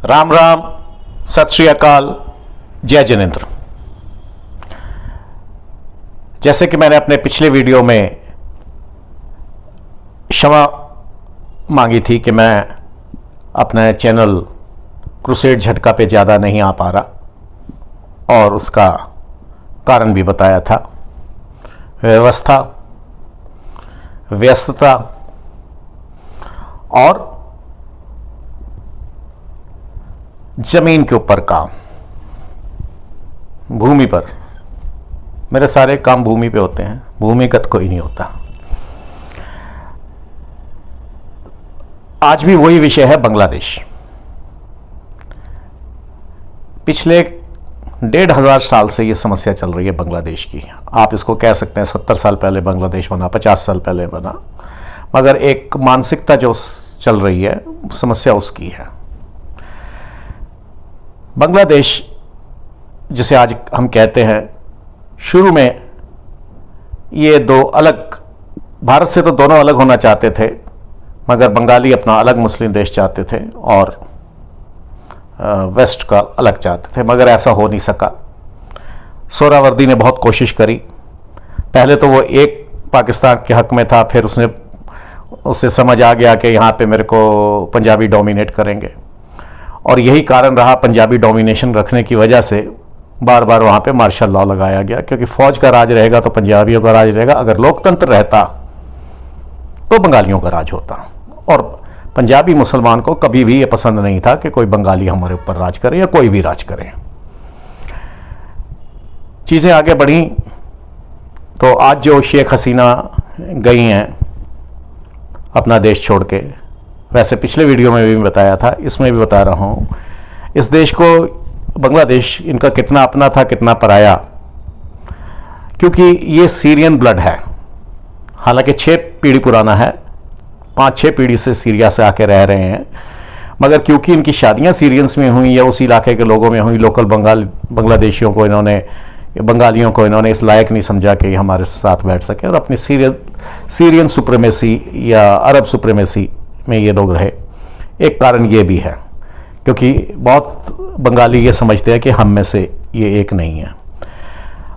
राम राम, सत श्री अकाल, जय जिनेंद्र। जैसे कि मैंने अपने पिछले वीडियो में क्षमा मांगी थी कि मैं अपने चैनल क्रूसेड झटका पे ज़्यादा नहीं आ पा रहा और उसका कारण भी बताया था। व्यवस्था, व्यस्तता और जमीन के ऊपर काम, भूमि पर। मेरे सारे काम भूमि पे होते हैं, भूमिगत कोई नहीं होता। आज भी वही विषय है, बांग्लादेश। पिछले 1500 साल से ये समस्या चल रही है बांग्लादेश की। आप इसको कह सकते हैं 70 साल पहले बांग्लादेश बना, 50 साल पहले बना, मगर एक मानसिकता जो चल रही है, समस्या उसकी है। बांग्लादेश जिसे आज हम कहते हैं, शुरू में ये दो अलग, भारत से तो दोनों अलग होना चाहते थे, मगर बंगाली अपना अलग मुस्लिम देश चाहते थे और वेस्ट का अलग चाहते थे, मगर ऐसा हो नहीं सका। सोहरावर्दी ने बहुत कोशिश करी। पहले तो वो एक पाकिस्तान के हक में था, फिर उससे समझ आ गया कि यहाँ पे मेरे को पंजाबी डोमिनेट करेंगे, और यही कारण रहा पंजाबी डोमिनेशन रखने की वजह से बार बार वहाँ पे मार्शल लॉ लगाया गया, क्योंकि फौज का राज रहेगा तो पंजाबियों का राज रहेगा, अगर लोकतंत्र रहता तो बंगालियों का राज होता। और पंजाबी मुसलमान को कभी भी ये पसंद नहीं था कि कोई बंगाली हमारे ऊपर राज करे या कोई भी राज करे। चीज़ें आगे बढ़ी तो आज जो शेख हसीना गई हैं अपना देश छोड़ के, वैसे पिछले वीडियो में भी बताया था, इसमें भी बता रहा हूँ, इस देश को, बांग्लादेश, इनका कितना अपना था कितना पराया, क्योंकि ये सीरियन ब्लड है। हालांकि 6 पीढ़ी पुराना है, 5-6 पीढ़ी से सीरिया से आके रह रहे हैं, मगर क्योंकि इनकी शादियां सीरियंस में हुई या उसी इलाके के लोगों में हुई, लोकल बांग्लादेशियों को बंगालियों को इन्होंने इस लायक नहीं समझा कि हमारे साथ बैठ सके, और अपनी सीरियन सुप्रीमेसी या अरब सुप्रीमेसी में ये लोग रहे। एक कारण ये भी है क्योंकि बहुत बंगाली ये समझते हैं कि हम में से ये एक नहीं है।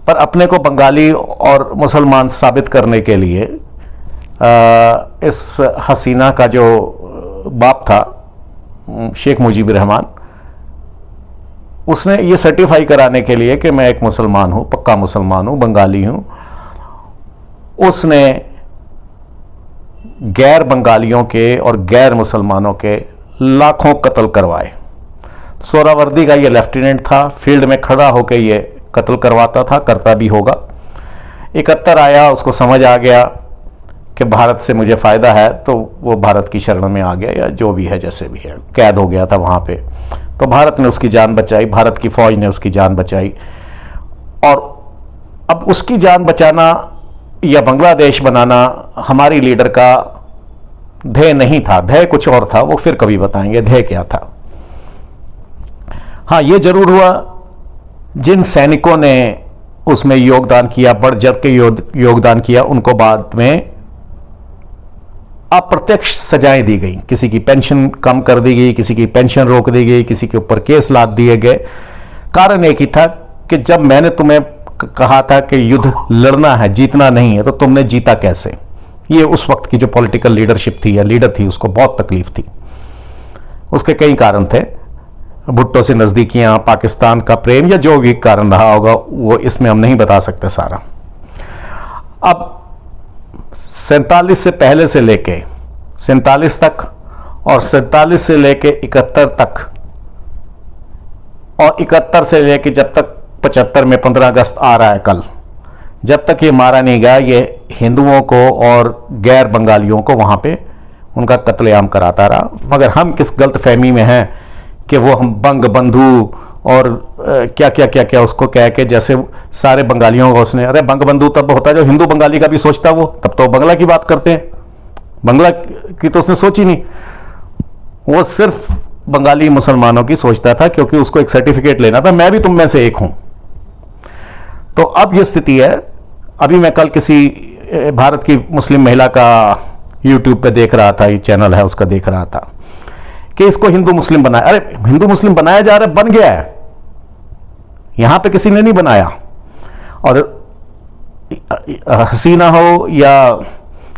पर अपने को बंगाली और मुसलमान साबित करने के लिए इस हसीना का जो बाप था, शेख मुजीबुर रहमान, उसने ये सर्टिफाई कराने के लिए कि मैं एक मुसलमान हूँ, पक्का मुसलमान हूँ, बंगाली हूँ, उसने गैर बंगालियों के और गैर मुसलमानों के लाखों कत्ल करवाए। सोहरावर्दी का ये लेफ्टिनेंट था, फील्ड में खड़ा होकर ये कत्ल करवाता था, करता भी होगा। 71 आया, उसको समझ आ गया कि भारत से मुझे फ़ायदा है, तो वो भारत की शरण में आ गया, या जो भी है, जैसे भी है, कैद हो गया था वहाँ पे। तो भारत ने उसकी जान बचाई, भारत की फ़ौज ने उसकी जान बचाई। और अब उसकी जान बचाना या बांग्लादेश बनाना हमारी लीडर का ध्येय नहीं था, ध्येय कुछ और था, वो फिर कभी बताएंगे ध्येय क्या था। हाँ, ये जरूर हुआ, जिन सैनिकों ने उसमें योगदान किया, बढ़ चढ़ के योगदान किया, उनको बाद में अप्रत्यक्ष सजाएं दी गई। किसी की पेंशन कम कर दी गई, किसी की पेंशन रोक दी गई, किसी के ऊपर केस लाद दिए गए। कारण एक ही था कि जब मैंने तुम्हें कहा था कि युद्ध लड़ना है, जीतना नहीं है, तो तुमने जीता कैसे। ये उस वक्त की जो पॉलिटिकल लीडरशिप थी या लीडर थी, उसको बहुत तकलीफ थी। उसके कई कारण थे, भुट्टो से नज़दीकियां, पाकिस्तान का प्रेम, या जो भी कारण रहा होगा, वो इसमें हम नहीं बता सकते सारा। अब 47 से पहले से लेके 47 तक और 47 से लेके 71 तक और 71 से लेके जब तक 75 में 15 अगस्त आ रहा है कल, जब तक ये मारा नहीं गया, ये हिंदुओं को और गैर बंगालियों को वहाँ पे उनका कत्लेआम कराता रहा। मगर हम किस गलत फहमी में हैं कि वो हम बंग बंधु और क्या क्या क्या क्या उसको कह के, जैसे सारे बंगालियों को उसने, अरे बंग बंधु तब होता है जो हिंदू बंगाली का भी सोचता, वो तब तो बंगला की बात करते हैं, बंगला की तो उसने सोची नहीं, वो सिर्फ बंगाली मुसलमानों की सोचता था, क्योंकि उसको एक सर्टिफिकेट लेना था, मैं भी तुम में से एक हूं। तो अब ये स्थिति है। अभी मैं कल किसी भारत की मुस्लिम महिला का यूट्यूब पे देख रहा था, ये चैनल है उसका, देख रहा था कि इसको हिंदू मुस्लिम बनाया। अरे हिंदू मुस्लिम बनाया जा रहा है, बन गया है, यहां पे किसी ने नहीं बनाया। और हसीना हो या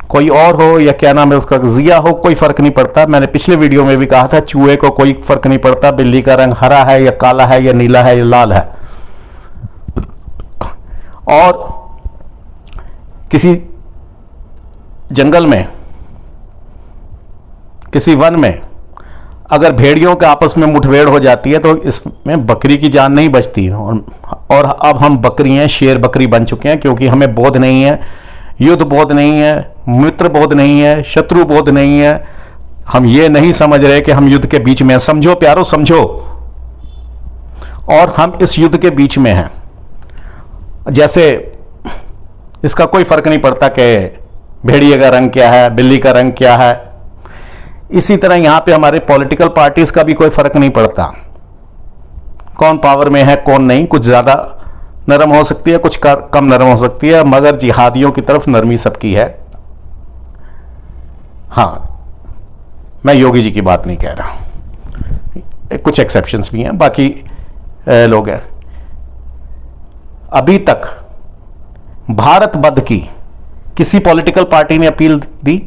कोई और हो या क्या नाम है उसका, जिया हो, कोई फर्क नहीं पड़ता। मैंने पिछले वीडियो में भी कहा था, चूहे को कोई फर्क नहीं पड़ता बिल्ली का रंग हरा है या काला है या नीला है या लाल है। और किसी जंगल में, किसी वन में अगर भेड़ियों के आपस में मुठभेड़ हो जाती है तो इसमें बकरी की जान नहीं बचती। और अब हम बकरी हैं, शेर बकरी बन चुके हैं, क्योंकि हमें बोध नहीं है, युद्ध बोध नहीं है, मित्र बोध नहीं है, शत्रु बोध नहीं है। हम ये नहीं समझ रहे कि हम युद्ध के बीच में हैं। समझो प्यारो, समझो। और हम इस युद्ध के बीच में हैं। जैसे इसका कोई फर्क नहीं पड़ता कि भेड़िए का रंग क्या है, बिल्ली का रंग क्या है। इसी तरह यहां पे हमारे पॉलिटिकल पार्टीज का भी कोई फर्क नहीं पड़ता, कौन पावर में है कौन नहीं। कुछ ज्यादा नरम हो सकती है, कुछ कम नरम हो सकती है, मगर जिहादियों की तरफ नरमी सबकी है। हां, मैं योगी जी की बात नहीं कह रहा, कुछ एक्सेप्शंस भी हैं, बाकी लोग हैं। अभी तक भारत बंद की किसी पॉलिटिकल पार्टी ने अपील दी?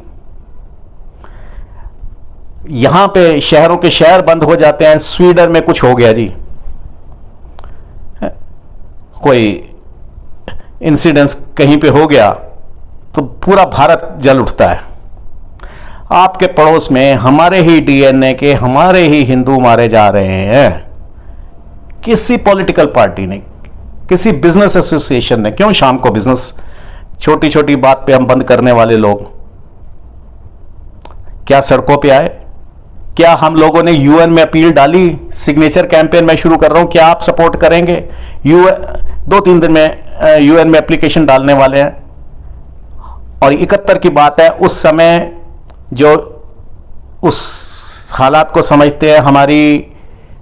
यहां पे शहरों के शहर बंद हो जाते हैं। स्वीडन में कुछ हो गया जी, कोई इंसिडेंस कहीं पे हो गया तो पूरा भारत जल उठता है। आपके पड़ोस में हमारे ही डीएनए के हमारे ही हिंदू मारे जा रहे हैं। किसी पॉलिटिकल पार्टी ने, किसी बिजनेस एसोसिएशन ने, क्यों शाम को बिजनेस, छोटी छोटी बात पे हम बंद करने वाले लोग क्या सड़कों पे आए? क्या हम लोगों ने यूएन में अपील डाली? सिग्नेचर कैंपेन मैं शुरू कर रहा हूं, क्या आप सपोर्ट करेंगे? 2-3 दिन में यूएन में एप्लीकेशन डालने वाले हैं। और 71 की बात है, उस समय जो उस हालात को समझते हैं, हमारी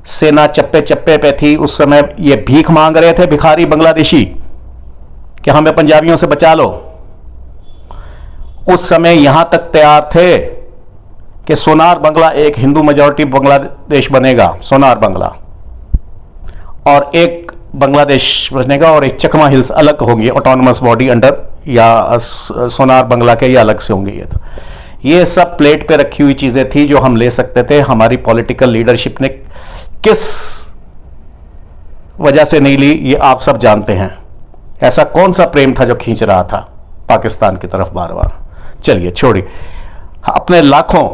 सेना चप्पे चप्पे पे थी। उस समय ये भीख मांग रहे थे भिखारी बांग्लादेशी कि हमें पंजाबियों से बचा लो। उस समय यहां तक तैयार थे कि सोनार बंगला एक हिंदू मेजॉरिटी बांग्लादेश बनेगा, सोनार बंगला, और एक बांग्लादेश बनेगा और एक चकमा हिल्स अलग होंगी, ऑटोनमस बॉडी अंडर, या सोनार बंगला के, या अलग से होंगे। ये सब प्लेट पे रखी हुई चीजें थी जो हम ले सकते थे। हमारी पॉलिटिकल लीडरशिप ने किस वजह से नहीं ली, ये आप सब जानते हैं। ऐसा कौन सा प्रेम था जो खींच रहा था पाकिस्तान की तरफ बार बार? चलिए छोड़िए, अपने लाखों,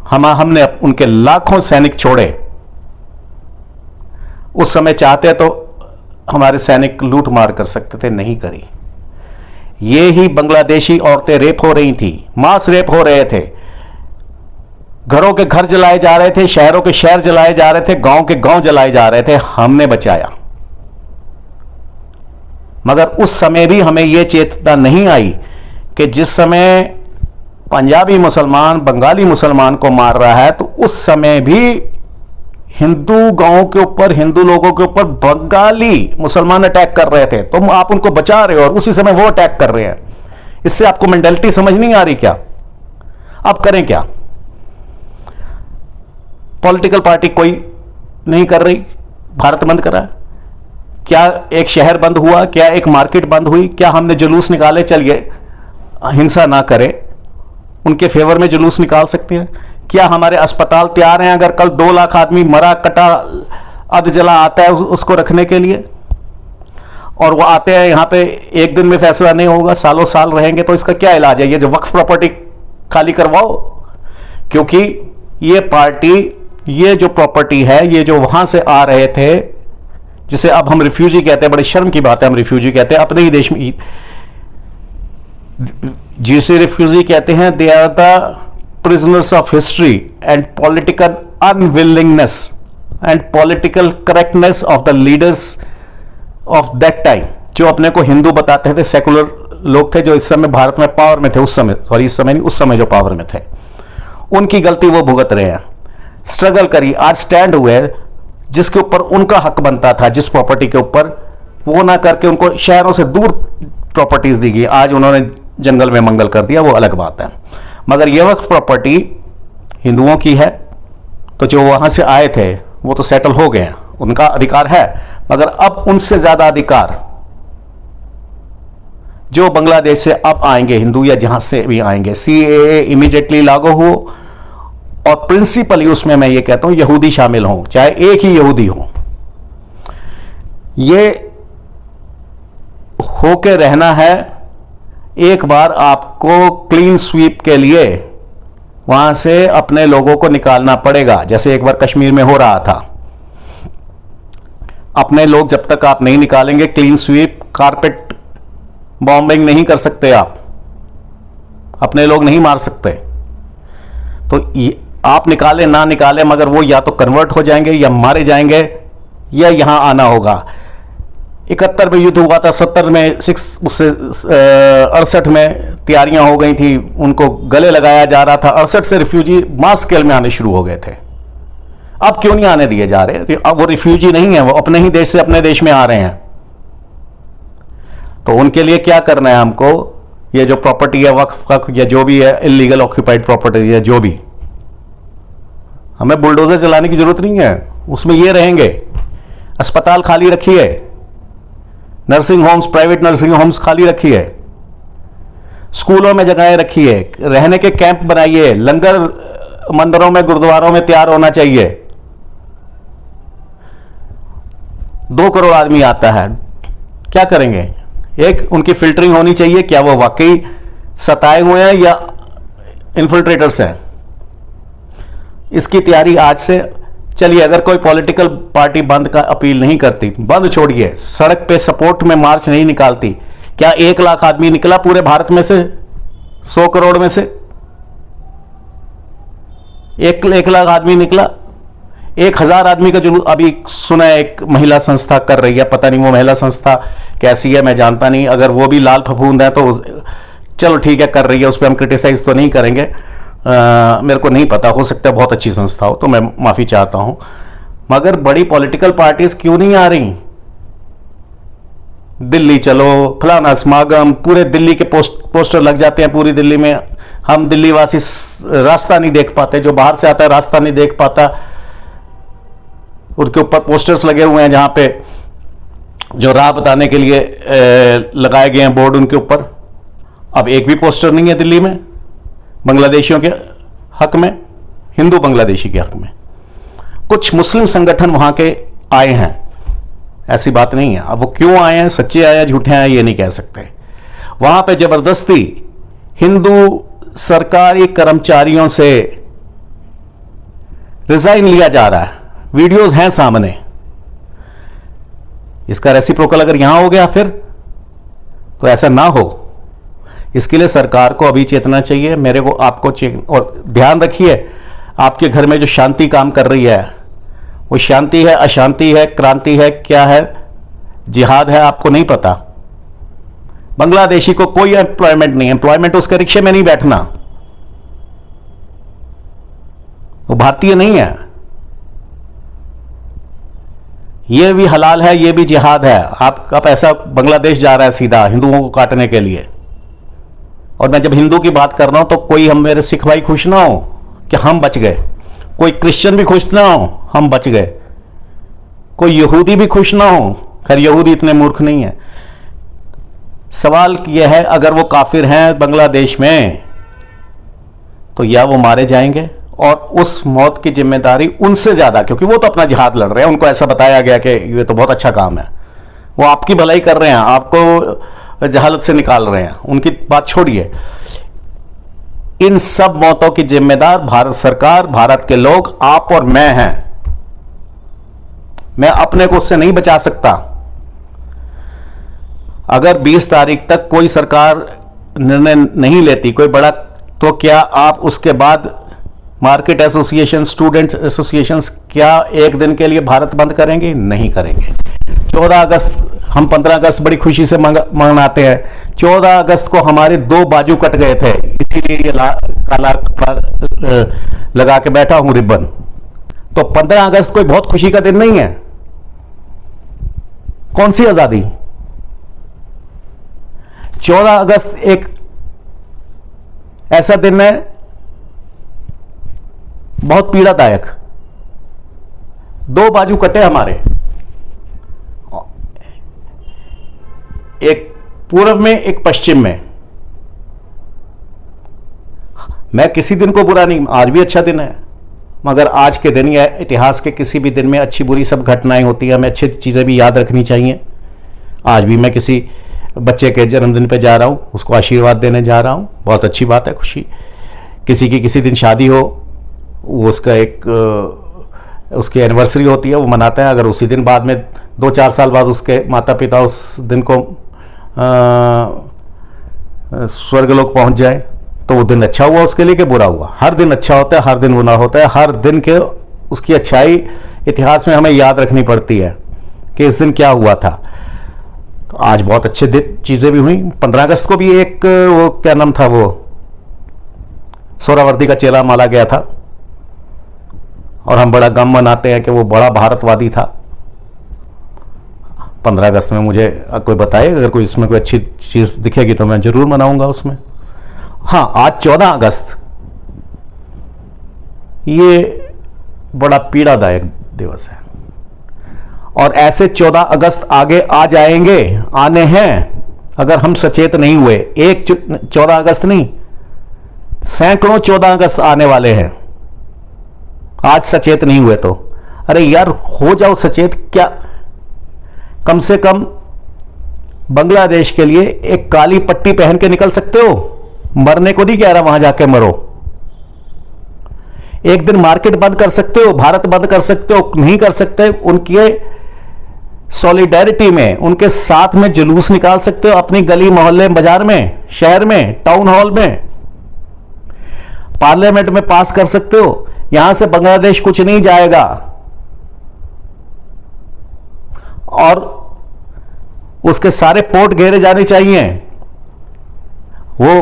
हमने उनके लाखों सैनिक छोड़े। उस समय चाहते तो हमारे सैनिक लूट मार कर सकते थे, नहीं करी। ये ही बांग्लादेशी औरतें रेप हो रही थी, मास रेप हो रहे थे, घरों के घर जलाए जा रहे थे, शहरों के शहर जलाए जा रहे थे, गांव के गांव जलाए जा रहे थे। हमने बचाया। मगर उस समय भी हमें यह चेतना नहीं आई कि जिस समय पंजाबी मुसलमान बंगाली मुसलमान को मार रहा है, तो उस समय भी हिंदू गांवों के ऊपर, हिंदू लोगों के ऊपर बंगाली मुसलमान अटैक कर रहे थे। तुम आप उनको बचा रहे हो और उसी समय वो अटैक कर रहे हैं। इससे आपको मेंटालिटी समझ नहीं आ रही क्या? आप करें क्या? पॉलिटिकल पार्टी कोई नहीं कर रही, भारत बंद करा। क्या एक शहर बंद हुआ? क्या एक मार्केट बंद हुई? क्या हमने जुलूस निकाले? चलिए हिंसा ना करें, उनके फेवर में जुलूस निकाल सकते हैं। क्या हमारे अस्पताल तैयार हैं? अगर कल 2 लाख आदमी मरा कटा अध जला आता है उसको रखने के लिए, और वो आते हैं यहाँ पे, एक दिन में फैसला नहीं होगा, सालों साल रहेंगे, तो इसका क्या इलाज है? ये जो वक्फ प्रॉपर्टी खाली करवाओ, क्योंकि ये पार्टी, ये जो प्रॉपर्टी है, ये जो वहां से आ रहे थे, जिसे अब हम रिफ्यूजी कहते हैं, बड़ी शर्म की बात है हम रिफ्यूजी कहते हैं, अपने ही देश में जिसे रिफ्यूजी कहते हैं, they are the prisoners of history and political unwillingness and political correctness of the leaders of that time, जो अपने को हिंदू बताते थे, सेकुलर लोग थे जो इस समय भारत में पावर में थे, उस समय, सॉरी इस समय नहीं, उस समय जो पावर में थे, उनकी गलती वो भुगत रहे हैं। स्ट्रगल करी, आज स्टैंड हुए, जिसके ऊपर उनका हक बनता था, जिस प्रॉपर्टी के ऊपर, वो ना करके उनको शहरों से दूर प्रॉपर्टीज दी गई। आज उन्होंने जंगल में मंगल कर दिया, वो अलग बात है। मगर ये वक्त प्रॉपर्टी हिंदुओं की है तो जो वहां से आए थे वो तो सेटल हो गए हैं, उनका अधिकार है, मगर अब उनसे ज्यादा अधिकार जो बांग्लादेश से अब आएंगे हिंदू या जहां से भी आएंगे, सीएए इमीडिएटली लागू हो और प्रिंसिपली उसमें मैं ये कहता हूं यहूदी शामिल हों, चाहे एक ही यहूदी हो, ये होके रहना है। एक बार आपको क्लीन स्वीप के लिए वहां से अपने लोगों को निकालना पड़ेगा, जैसे एक बार कश्मीर में हो रहा था। अपने लोग जब तक आप नहीं निकालेंगे, क्लीन स्वीप, कारपेट बॉम्बिंग नहीं कर सकते, आप अपने लोग नहीं मार सकते। तो आप निकाले ना निकाले, मगर वो या तो कन्वर्ट हो जाएंगे या मारे जाएंगे या यहां आना होगा। 71 में युद्ध हुआ था, 70 में 68 में तैयारियां हो गई थी, उनको गले लगाया जा रहा था। 68 से रिफ्यूजी मास स्केल में आने शुरू हो गए थे। अब क्यों नहीं आने दिए जा रहे? अब वो रिफ्यूजी नहीं है, वो अपने ही देश से अपने देश में आ रहे हैं। तो उनके लिए क्या करना है हमको? ये जो प्रॉपर्टी है वक्फ या जो भी है, इलीगल ऑक्यूपाइड प्रॉपर्टी है, जो भी, हमें बुलडोजर चलाने की जरूरत नहीं है, उसमें ये रहेंगे। अस्पताल खाली रखिए, nursing homes, private nursing homes खाली रखिए, स्कूलों में जगहें रखिए, रहने के कैंप बनाइए, लंगर मंदिरों में, गुरुद्वारों में तैयार होना चाहिए। 2 करोड़ आदमी आता है, क्या करेंगे? एक, उनकी फिल्टरिंग होनी चाहिए, क्या वो वाकई सताए हुए हैं या इन्फिल्ट्रेटर्स हैं। इसकी तैयारी आज से चलिए। अगर कोई पॉलिटिकल पार्टी बंद का अपील नहीं करती, बंद छोड़िए, सड़क पे सपोर्ट में मार्च नहीं निकालती, क्या 1 लाख आदमी निकला पूरे भारत में से? 100 करोड़ में से 1 लाख आदमी निकला? 1000 आदमी का जुलूस अभी सुना है, एक महिला संस्था कर रही है, पता नहीं वो महिला संस्था कैसी है, मैं जानता नहीं। अगर वो भी लाल फफूंद है तो चलो ठीक है, कर रही है, उस पर हम क्रिटिसाइज तो नहीं करेंगे। मेरे को नहीं पता, हो सकता है बहुत अच्छी संस्था हो, तो मैं माफी चाहता हूं। मगर बड़ी पॉलिटिकल पार्टीज क्यों नहीं आ रही? दिल्ली चलो, फलाना समागम, पूरे दिल्ली के पोस्टर लग जाते हैं पूरी दिल्ली में। हम दिल्ली वासी रास्ता नहीं देख पाते, जो बाहर से आता है रास्ता नहीं देख पाता। उनके ऊपर पोस्टर्स लगे हुए हैं जहां पे जो राह बताने के लिए लगाए गए हैं बोर्ड, उनके ऊपर अब एक भी पोस्टर नहीं है दिल्ली में बांग्लादेशियों के हक में, हिंदू बांग्लादेशी के हक में। कुछ मुस्लिम संगठन वहां के आए हैं, ऐसी बात नहीं है। अब वो क्यों आए हैं, सच्चे आए हैं झूठे आए ये नहीं कह सकते। वहां पे जबरदस्ती हिंदू सरकारी कर्मचारियों से रिजाइन लिया जा रहा है, वीडियोस हैं सामने। इसका रेसिप्रोकल अगर यहां हो गया फिर तो ऐसा ना हो, इसके लिए सरकार को अभी चेतना चाहिए। मेरे को आपको और ध्यान रखिए, आपके घर में जो शांति काम कर रही है, वो शांति है, अशांति है, क्रांति है, क्या है, जिहाद है, आपको नहीं पता। बांग्लादेशी को कोई एम्प्लॉयमेंट नहीं, एम्प्लॉयमेंट उसके रिक्शे में नहीं बैठना, वो भारतीय नहीं है। ये भी हलाल है, ये भी जिहाद है। आपका पैसा बांग्लादेश जा रहा है सीधा हिंदुओं को काटने के लिए। और मैं जब हिंदू की बात कर रहा हूं तो कोई हम मेरे सिख भाई खुश ना हो कि हम बच गए, कोई क्रिश्चियन भी खुश ना हो हम बच गए, कोई यहूदी भी खुश ना हो। खैर यहूदी इतने मूर्ख नहीं है। सवाल यह है, अगर वो काफिर हैं बांग्लादेश में तो या वो मारे जाएंगे, और उस मौत की जिम्मेदारी उनसे ज्यादा, क्योंकि वो तो अपना जिहाद लड़ रहे हैं, उनको ऐसा बताया गया कि ये तो बहुत अच्छा काम है, वो आपकी भलाई कर रहे हैं, आपको जहालत से निकाल रहे हैं, उनकी बात छोड़िए। इन सब मौतों की जिम्मेदार भारत सरकार, भारत के लोग, आप और मैं हैं। मैं अपने को उससे नहीं बचा सकता। अगर 20 तारीख तक कोई सरकार निर्णय नहीं लेती कोई बड़ा, तो क्या आप उसके बाद मार्केट एसोसिएशन, स्टूडेंट्स एसोसिएशंस क्या एक दिन के लिए भारत बंद करेंगे? नहीं करेंगे। 14 अगस्त, हम 15 अगस्त बड़ी खुशी से मनाते हैं। 14 अगस्त को हमारे 2 बाजू कट गए थे, इसीलिए ये काला कपड़ा लगा के बैठा हूं, रिबन। तो 15 अगस्त कोई बहुत खुशी का दिन नहीं है। कौन सी आजादी? 14 अगस्त एक ऐसा दिन है बहुत पीड़ादायक, दो बाजू कटे हमारे, एक पूर्व में एक पश्चिम में। मैं किसी दिन को बुरा नहीं, आज भी अच्छा दिन है, मगर आज के दिन या इतिहास के किसी भी दिन में अच्छी बुरी सब घटनाएं होती हैं, हमें अच्छी चीज़ें भी याद रखनी चाहिए। आज भी मैं किसी बच्चे के जन्मदिन पे जा रहा हूँ, उसको आशीर्वाद देने जा रहा हूँ, बहुत अच्छी बात है, खुशी। किसी की किसी दिन शादी हो, वो उसका एक उसकी एनिवर्सरी होती है, वो मनाता है। अगर उसी दिन बाद में 2-4 साल बाद उसके माता पिता उस दिन को स्वर्गलोक पहुंच जाए तो वो दिन अच्छा हुआ उसके लिए कि बुरा हुआ? हर दिन अच्छा होता है, हर दिन बुरा होता है, हर दिन के उसकी अच्छाई इतिहास में हमें याद रखनी पड़ती है कि इस दिन क्या हुआ था। तो आज बहुत अच्छे चीज़ें भी हुई। 15 अगस्त को भी एक वो क्या नाम था, वो सोहरावर्दी का चेला मारा गया था और हम बड़ा गम मनाते हैं कि वो बड़ा भारतवादी था। 15 अगस्त में मुझे कोई बताए, अगर कोई इसमें कोई अच्छी चीज़ दिखेगी तो मैं ज़रूर मनाऊंगा उसमें। हाँ, आज 14 अगस्त, ये बड़ा पीड़ादायक दिवस है और ऐसे 14 अगस्त आगे आ जाएंगे, आने हैं, अगर हम सचेत नहीं हुए। एक 14 अगस्त नहीं, सैकड़ों 14 अगस्त आने वाले हैं आज सचेत नहीं हुए तो। अरे यार, हो जाओ सचेत। क्या कम से कम बांग्लादेश के लिए एक काली पट्टी पहन के निकल सकते हो? मरने को नहीं कह रहा, वहां जाके मरो। एक दिन मार्केट बंद कर सकते हो, भारत बंद कर सकते हो? नहीं कर सकते। उनके सॉलिडेरिटी में, उनके साथ में जुलूस निकाल सकते हो अपनी गली मोहल्ले बाजार में, शहर में, टाउन हॉल में, पार्लियामेंट में पास कर सकते हो। यहां से बांग्लादेश कुछ नहीं जाएगा। और उसके सारे पोर्ट घेरे जाने चाहिए। वो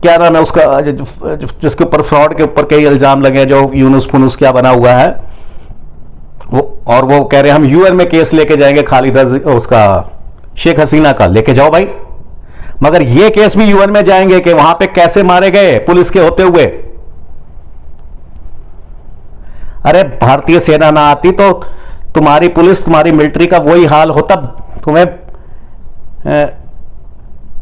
क्या नाम है उसका, जिसके ऊपर फ्रॉड के ऊपर कई इल्जाम लगे, जो यूनुस फुनुस क्या बना हुआ है वो, और वो कह रहे हैं हम यूएन में केस लेके जाएंगे खालिदा उसका, शेख हसीना का। लेके जाओ भाई, मगर ये केस भी यूएन में जाएंगे कि वहां पे कैसे मारे गए पुलिस के होते हुए। अरे भारतीय सेना ना आती तो तुम्हारी पुलिस, तुम्हारी मिलिट्री का वही हाल होता। तुम्हें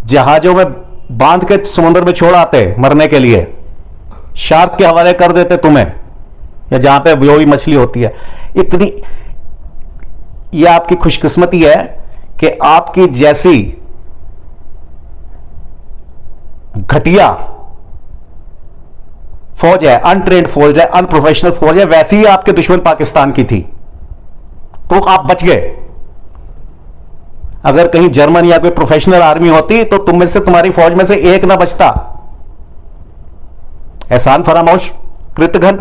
जहाजों में बांध के समुद्र में छोड़ आते मरने के लिए, शार्क के हवाले कर देते तुम्हें, या जहां पे जो भी मछली होती है। इतनी ये आपकी खुशकिस्मती है कि आपकी जैसी घटिया फौज है, अनट्रेंड फौज है, अनप्रोफेशनल फौज है, वैसी ही आपके दुश्मन पाकिस्तान की थी, तो आप बच गए। अगर कहीं जर्मन या कोई प्रोफेशनल आर्मी होती तो तुम में से, तुम्हारी फौज में से एक ना बचता। एहसान फरामोश, कृतघ्न।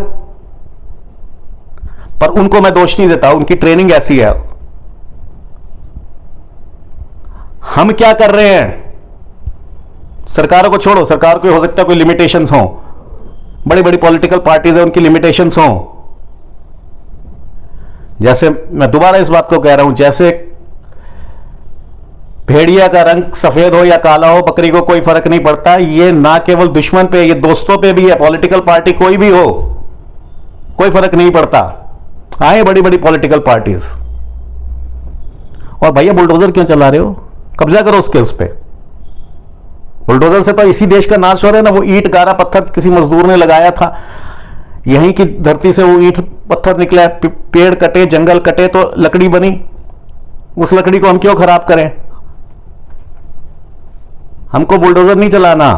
पर उनको मैं दोष नहीं देता, उनकी ट्रेनिंग ऐसी है। हम क्या कर रहे हैं? सरकारों को छोड़ो, सरकार को हो सकता है कोई लिमिटेशंस हो, बड़ी बड़ी पॉलिटिकल पार्टीज है, उनकी लिमिटेशंस हो। जैसे मैं दोबारा इस बात को कह रहा हूं, जैसे भेड़िया का रंग सफेद हो या काला हो, बकरी को कोई फर्क नहीं पड़ता। ये ना केवल दुश्मन पे, ये दोस्तों पे भी है। पॉलिटिकल पार्टी कोई भी हो, कोई फर्क नहीं पड़ता। आए बड़ी बड़ी पॉलिटिकल पार्टीज, और भैया बुलडोजर क्यों चला रहे हो? कब्जा करो उसके, उस पे। बुलडोजर से तो इसी देश का नाश हो रहा है ना। वो ईंट गारा पत्थर किसी मजदूर ने लगाया था, यहीं की धरती से वो ईंट पत्थर निकला, पेड़ कटे, जंगल कटे तो लकड़ी बनी। उस लकड़ी को हम क्यों खराब करें? हमको बुलडोजर नहीं चलाना,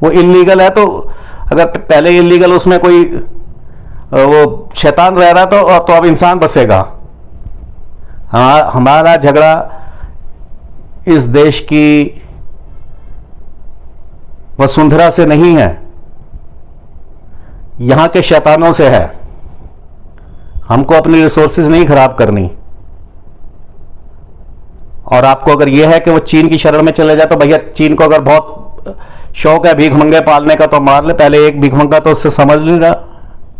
वो इलीगल है। तो अगर पहले इलीगल उसमें कोई वो शैतान रह रहा तो अब इंसान बसेगा। हमारा झगड़ा इस देश की वसुंधरा से नहीं है, यहां के शैतानों से है। हमको अपनी रिसोर्सेज नहीं खराब करनी। और आपको अगर यह है कि वो चीन की शरण में चले जाए तो भैया, चीन को अगर बहुत शौक है भीख मंगे पालने का तो मार ले। पहले एक भीख मंगा तो उससे समझ लेगा,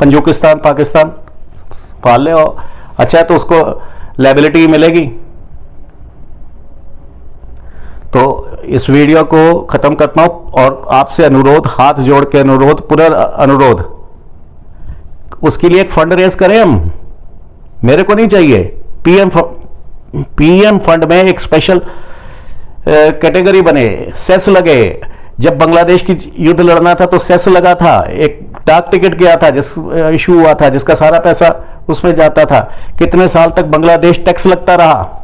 पंजुकिस्तान पाकिस्तान पाल ले, और अच्छा है तो उसको लायबिलिटी मिलेगी। तो इस वीडियो को खत्म करता हूं और आपसे अनुरोध, हाथ जोड़ के अनुरोध, पुनः अनुरोध, उसके लिए एक फंड रेज करें हम। मेरे को नहीं चाहिए। पीएम फंड में एक स्पेशल कैटेगरी बने, सेस लगे। जब बांग्लादेश की युद्ध लड़ना था तो सेस लगा था, एक डाक टिकट गया था, जिस इशू हुआ था, जिसका सारा पैसा उसमें जाता था। कितने साल तक बांग्लादेश टैक्स लगता रहा,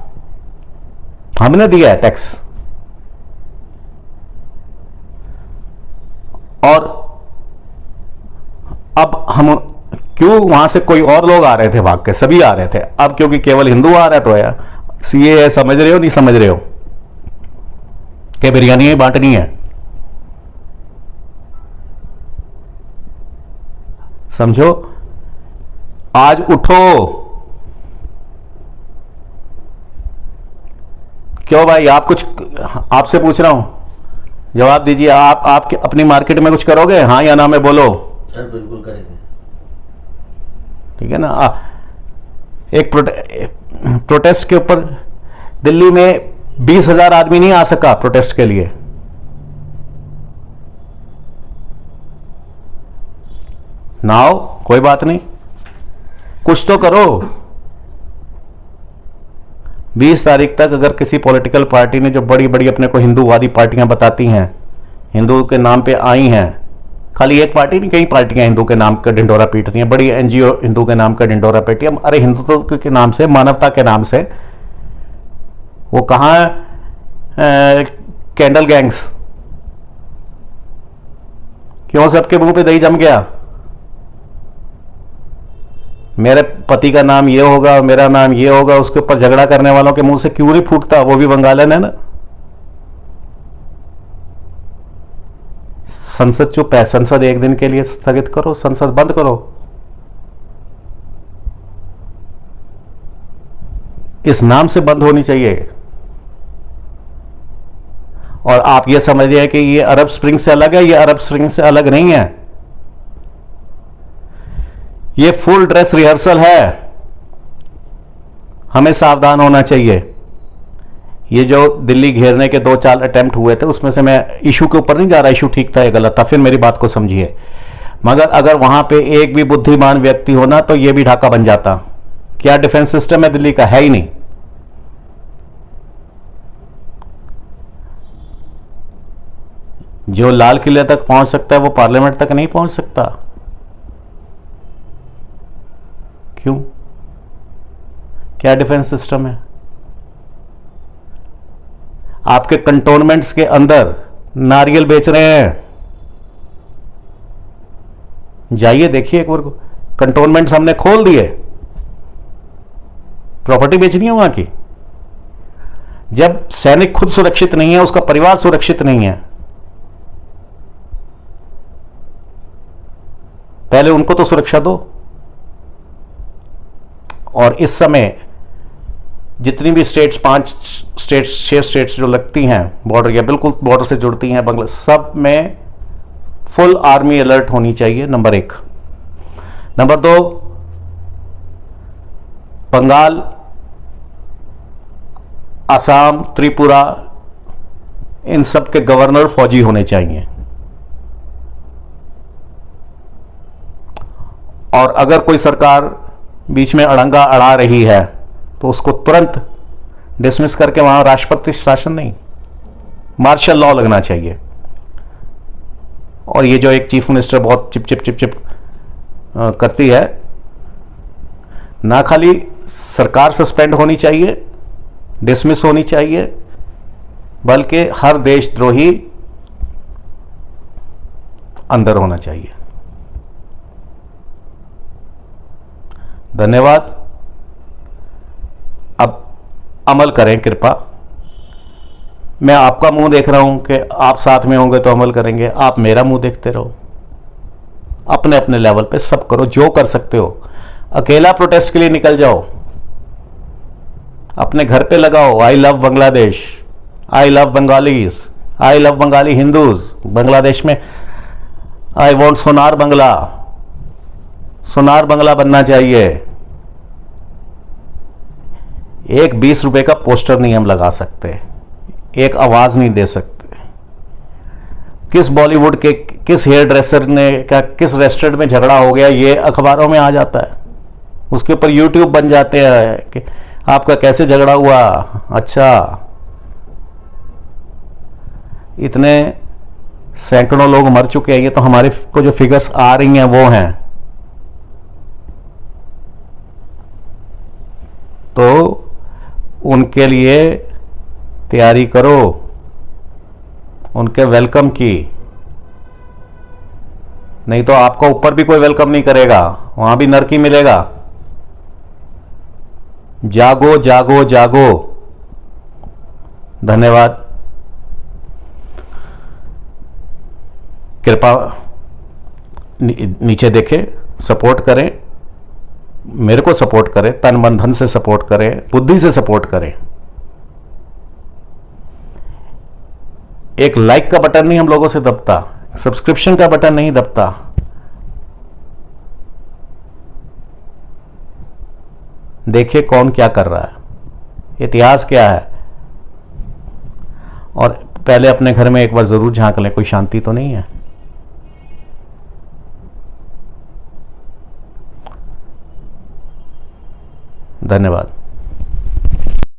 हमने दिया है टैक्स। और अब हम क्यों, वहां से कोई और लोग आ रहे थे भाग के, सभी आ रहे थे, अब क्योंकि केवल हिंदू आ रहे तो है सीए है, समझ रहे हो नहीं समझ रहे हो कि बिरयानी बांटनी है? समझो, आज उठो। क्यों भाई, आप कुछ, आपसे पूछ रहा हूं, जवाब दीजिए। आप अपनी मार्केट में कुछ करोगे, हाँ या ना में बोलो? सर बिल्कुल करेंगे। ठीक है ना। एक प्रोटेस्ट के ऊपर दिल्ली में 20,000 आदमी नहीं आ सका प्रोटेस्ट के लिए। ना आओ, कोई बात नहीं, कुछ तो करो। 20 तारीख तक अगर किसी पॉलिटिकल पार्टी ने, जो बड़ी बड़ी अपने को हिंदूवादी पार्टियां बताती हैं, हिंदू के नाम पे आई हैं, खाली एक पार्टी नहीं, कई पार्टियां हिंदू के नाम का ढिंडोरा पीटती हैं, बड़ी एनजीओ हिंदू के नाम का ढिंडोरा पीटती हैं। अरे हिंदुत्व के नाम से, मानवता के नाम से, वो कहां कैंडल गैंग्स? क्यों सबके मुंह पे दही जम गया? मेरे पति का नाम ये होगा, मेरा नाम ये होगा, उसके ऊपर झगड़ा करने वालों के मुंह से क्यों नहीं फूटता? वो भी बंगालन है ना। संसद चुप है, संसद एक दिन के लिए स्थगित करो, संसद बंद करो। इस नाम से बंद होनी चाहिए। और आप ये समझिए कि ये अरब स्प्रिंग से अलग है, ये अरब स्प्रिंग से अलग नहीं है, ये फुल ड्रेस रिहर्सल है। हमें सावधान होना चाहिए। ये जो दिल्ली घेरने के 2-4 अटेम्प्ट हुए थे, उसमें से मैं इशू के ऊपर नहीं जा रहा, इशू ठीक था या गलत था, फिर मेरी बात को समझिए। मगर अगर वहां पे एक भी बुद्धिमान व्यक्ति होना तो ये भी ढाका बन जाता। क्या डिफेंस सिस्टम है दिल्ली का? है ही नहीं। जो लाल किले तक पहुंच सकता है वो पार्लियामेंट तक नहीं पहुंच सकता। क्यों? क्या डिफेंस सिस्टम है? आपके कंटोनमेंट्स के अंदर नारियल बेच रहे हैं, जाइए देखिए एक बार। कंटोनमेंट्स हमने खोल दिए, प्रॉपर्टी बेचनी है वहां की। जब सैनिक खुद सुरक्षित नहीं है, उसका परिवार सुरक्षित नहीं है, पहले उनको तो सुरक्षा दो। और इस समय जितनी भी स्टेट्स, 5 स्टेट्स, 6 स्टेट्स जो लगती हैं बॉर्डर या बिल्कुल बॉर्डर से जुड़ती हैं बांग्लादेश, सब में फुल आर्मी अलर्ट होनी चाहिए, नंबर 1। नंबर 2, बंगाल, असम, त्रिपुरा, इन सब के गवर्नर फौजी होने चाहिए। और अगर कोई सरकार बीच में अड़ंगा अड़ा रही है तो उसको तुरंत डिसमिस करके, वहां राष्ट्रपति शासन नहीं, मार्शल लॉ लगना चाहिए। और ये जो एक चीफ मिनिस्टर बहुत चिप चिप चिप चिप करती है, ना खाली सरकार सस्पेंड होनी चाहिए, डिसमिस होनी चाहिए, बल्कि हर देशद्रोही अंदर होना चाहिए। धन्यवाद। अब अमल करें कृपा। मैं आपका मुंह देख रहा हूं कि आप साथ में होंगे तो अमल करेंगे। आप मेरा मुंह देखते रहो, अपने अपने लेवल पे सब करो जो कर सकते हो। अकेला प्रोटेस्ट के लिए निकल जाओ, अपने घर पे लगाओ, I love Bangladesh, I love Bengalis, I love Bengali Hindus. Bangladesh में आई वॉन्ट सोनार बंगला, सोनार बंगला बनना चाहिए। एक 20 रुपए का पोस्टर नहीं हम लगा सकते, एक आवाज नहीं दे सकते। किस बॉलीवुड के किस हेयर ड्रेसर ने क्या, किस रेस्टोरेंट में झगड़ा हो गया, ये अखबारों में आ जाता है। उसके ऊपर यूट्यूब बन जाते हैं कि आपका कैसे झगड़ा हुआ। अच्छा, इतने सैकड़ों लोग मर चुके हैं, ये तो हमारे को जो फिगर्स आ रही हैं वो हैं। तो उनके लिए तैयारी करो, उनके वेलकम की, नहीं तो आपका ऊपर भी कोई वेलकम नहीं करेगा, वहां भी नरकी मिलेगा। जागो जागो जागो। धन्यवाद। कृपा नीचे देखें, सपोर्ट करें, मेरे को सपोर्ट करें, तन मन धन से सपोर्ट करें, बुद्धि से सपोर्ट करें। एक लाइक का बटन नहीं हम लोगों से दबता, सब्सक्रिप्शन का बटन नहीं दबता। देखिए कौन क्या कर रहा है, इतिहास क्या है। और पहले अपने घर में एक बार जरूर झांक लें, कोई शांति तो नहीं है। धन्यवाद।